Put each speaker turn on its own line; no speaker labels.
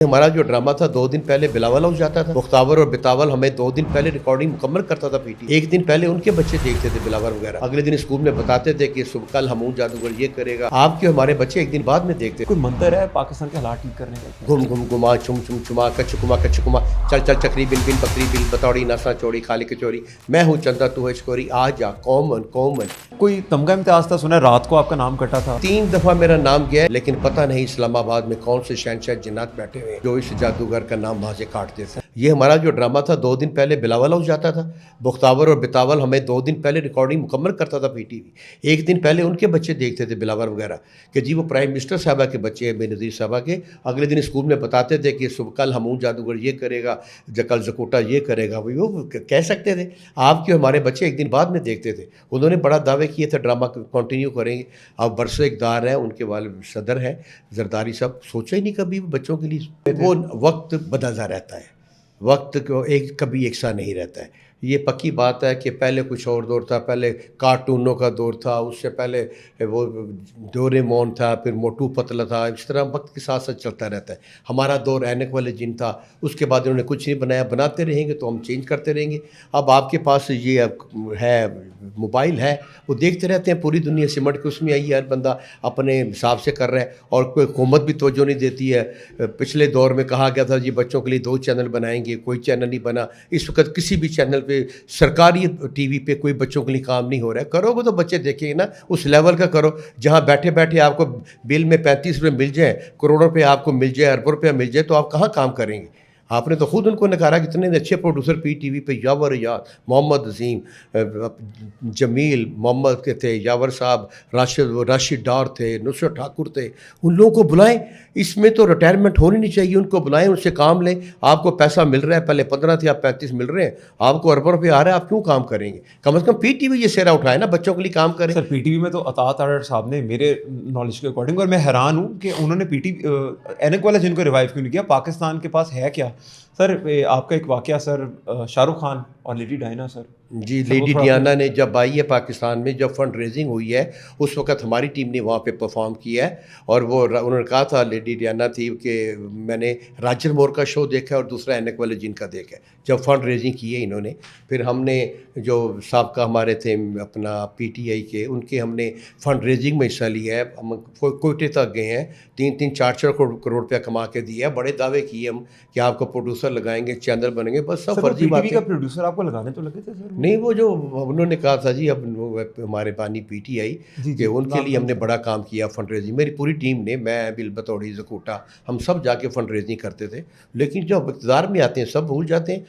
हमारा जो ड्रामा था 2 दिन पहले बिलावल हाउस जाता था। मुख्ताबर और बितावल हमें 2 दिन पहले रिकॉर्डिंग मुकम्मल करता था पीटी। 1 दिन पहले उनके बच्चे देखते थे बिलावल वगैरह, अगले दिन स्कूल में बताते थे कि सुबह कल हमून जादूगर ये करेगा। आपके हमारे बच्चे एक दिन बाद में देखते।
कोई मंत्र है पाकिस्तान के हालात ठीक करने का?
घुम घुम घुमा चुम चुम चुमा कचकुमा कचकुमा, चल चल चक्री बिन बिन बकरी बिन बतौड़ी नसा चोरी खाली कचोरी, मैं हूँ चंदा तू है चकोरी, आ जा कॉमन कॉमन।
कोई तमगा इम्तियाज था, सुना है रात को आपका नाम कटा था।
3 दफा मेरा नाम गया है, लेकिन पता नहीं इस्लामाबाद में कौन से शहंशाह जिन्नात बैठे हुए हैं जो इस जादूगर का नाम वहाँ से काटते थे। ये हमारा जो ड्रामा था 2 दिन पहले बिलावल हाउस जाता था। मुख्ताबर और बितावल हमें 2 दिन पहले रिकॉर्डिंग मुकम्मल करता था पीटीवी। 1 दिन पहले उनके बच्चे देखते थे बिलावल वगैरह कि जी वो प्राइम मिनिस्टर साहबा के बच्चे हैं, बेनज़ीर साहबा के। अगले दिन स्कूल में बताते थे कि सुबह कल हमून जादूगर ये करेगा, कल जकोटा ये करेगा। वो कह सकते थे। आपके हमारे बच्चे एक दिन बाद में देखते थे। उन्होंने बड़ा दावे किए थे ड्रामा कंटिन्यू करेंगे। अब बरसों इक़्तिदार हैं, उनके वाले सदर हैं जरदारी साहब, सोचा ही नहीं कभी बच्चों के लिए। वो वक्त बदलता रहता है, वक्त को कभी एक सा नहीं रहता है। ये पक्की बात है कि पहले कुछ और दौर था, पहले कार्टूनों का दौर था, उससे पहले वो डोरेमोन था, फिर मोटू पतला था। इस तरह वक्त के साथ साथ चलता रहता है। हमारा दौर ऐनक वाले जिन था, उसके बाद उन्होंने कुछ नहीं बनाया, बनाते रहेंगे तो हम चेंज करते रहेंगे। अब आपके पास ये है मोबाइल है, वो देखते रहते हैं, पूरी दुनिया सिमट के उसमें आई है, हर बंदा अपने हिसाब से कर रहा है और कोई हुकूमत भी तवज्जो नहीं देती है। पिछले दौर में कहा गया था जी बच्चों के लिए 2 चैनल बनाएंगे, कोई चैनल नहीं बना। इस वक्त किसी भी चैनल पे सरकारी टीवी पे कोई बच्चों के लिए काम नहीं हो रहा है। करोगे तो बच्चे देखेंगे ना, उस लेवल का करो जहां बैठे बैठे आपको बिल में 35 रुपये मिल जाए, करोड़ों रुपये आपको मिल जाए, अरबों रुपया मिल जाए, तो आप कहाँ काम करेंगे? आपने तो खुद उनको नकारा। कितने अच्छे प्रोड्यूसर पीटीवी पे यावर याद, मोहम्मद अजीम, जमील मोहम्मद के थे, यावर साहब, राशिद डार थे, नुसरत ठाकुर थे। उन लोगों को बुलाएं। इसमें तो रिटायरमेंट होनी नहीं चाहिए। उनको बुलाएं, उनसे काम लें। आपको पैसा मिल रहा है, पहले 15 थे, अब 35 मिल रहे हैं, आपको अरबों रुपये आ रहा है, आप क्यों काम करेंगे? कम से कम पीटीवी ये सेरा उठाए ना, बच्चों के लिए काम करें।
सर पीटीवी में तो अतात अरर साहब ने, मेरे नॉलेज के अकॉर्डिंग, और मैं हैरान हूँ कि उन्होंने ऐनक वाला जिनको रिवाइव क्यों नहीं किया। पाकिस्तान के पास है क्या सर? आपका एक वाकया सर, शाहरुख खान और लेडी डायना सर
जी, लेडी डियाना ने जब आई है पाकिस्तान में, जब फंड रेजिंग हुई है, उस वक्त हमारी टीम ने वहाँ पे परफॉर्म किया है। और वो उन्होंने कहा था, लेडी डियाना थी, कि मैंने राजर मोर का शो देखा और दूसरा ऐनक वाले जिन का देखा है। जब फंड रेजिंग की है इन्होंने, फिर हमने जो साबका हमारे थे अपना पीटीआई के, उनके हमने फंड रेजिंग में हिस्सा लिया है। हम कोयटे तक गए हैं, 3-3 4-4 करोड़ रुपया कमा के दिया है। बड़े दावे किए हम कि आपको प्रोड्यूसर लगाएंगे, चैनल बनेंगे, बस सब फर्जी बात है।
का प्रोड्यूसर आपको लगाने तो लगे थे सर?
नहीं, वो जो उन्होंने कहा था जी, अब हमारे बानी पीटीआई कि उनके लिए हमने बड़ा काम किया फंड रेजिंग। मेरी पूरी टीम ने, मैं बिल बतौड़ी जकोटा, हम सब जाके फंड रेजिंग करते थे। लेकिन जब इक़्तिदार में आते हैं सब भूल जाते हैं।